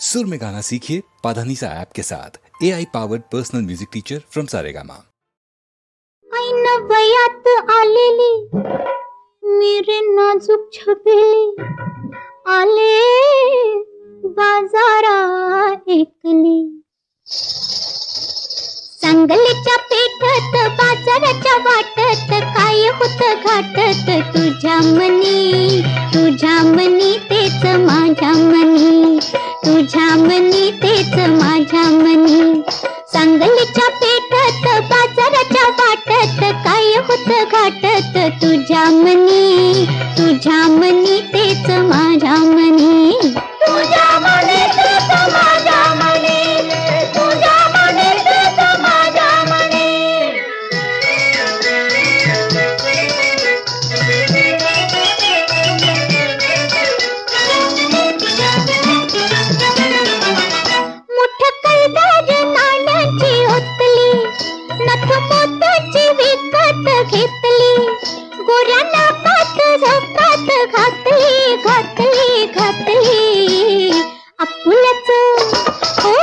सुर में गाना सीखिए पाधानीसा ऐप के साथ AI powered personal music teacher from Saregama. वयात आलेली मेरे नाजूक छबेली आले बाजारा एकली सांगलीच्या पेठत बाजाराच्या वाटत काय होत घाटत तुझ्या मनी तेच माझ्या मनी तुझ्या मनी तेच माझ्या मनी सांगलीच्या पेठत बाजाराच्या वाटत काय होत घाटत तुझ्या मनी तेच माझ्या मनी तुझ्या मनी तेच माझ्या मनी तुझ्या मनी तेच माझ्या मनी मुठ कैदार नाण्याची ओतली नथ मोत्याची विकत घेतली गोऱ्या नाकात झोकात घातली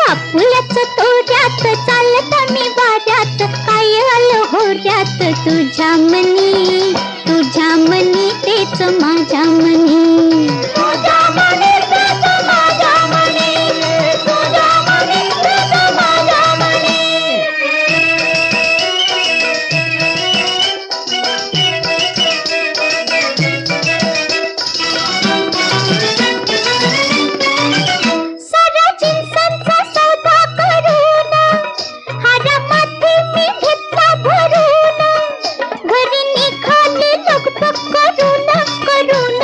आपुल्याच तोऱ्यात चालत मी वाऱ्यात काय आलं होऱ्यात तुझ्या मनी तेच माझ्या मनी तुझ्या मनी तेच माझ्या मनी तुझ्या मनी तेच माझ्या मनी सारा जिन्सांचा सौदा करून हारामध्ये मी घेतला भरून घरी निघाले लगबग करून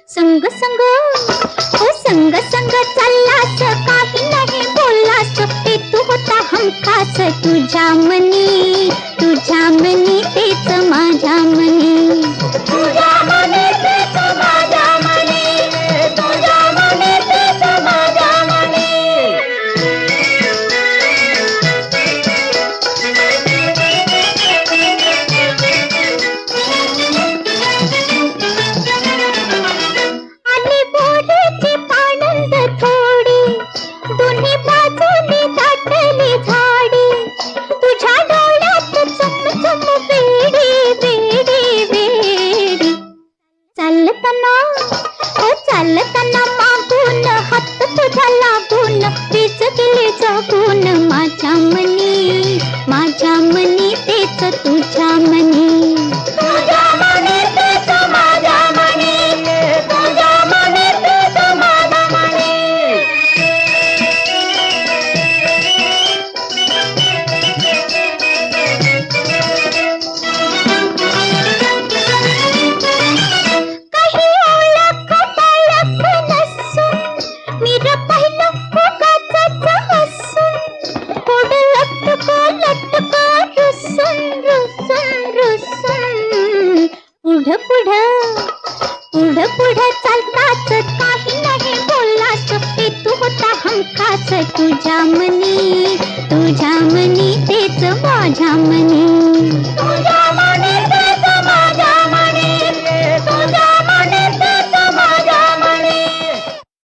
संग चाललास काही नाही बोललास ते तू होता हमखास तुझ्या मनी तेच माझ्या मनी तुझ्या मनी तेच माझ्या मनी तुझ्या मनी तेच माझ्या मनी आली बोरीची पाणंद थोडी दोन्ही बाजूनी दाटली झाडी तुझ्या डोळ्यात चमचम वेडी चालताना मागून हात तुझा लागून वीज गेली जगून माझ्या मनी तेच तुझ्या मनी तुझ्या मनी तेच माझ्या मनी तुझ्या मनी तेच माझ्या मनी काही ओळख पाळख नसून मीर पाहिलं उगाचच हसून पुढं लटक रुसून पुढं चालताच काही नाही बोललास ते तू होता हमखास तुझ्या मनी तेच माझ्या मनी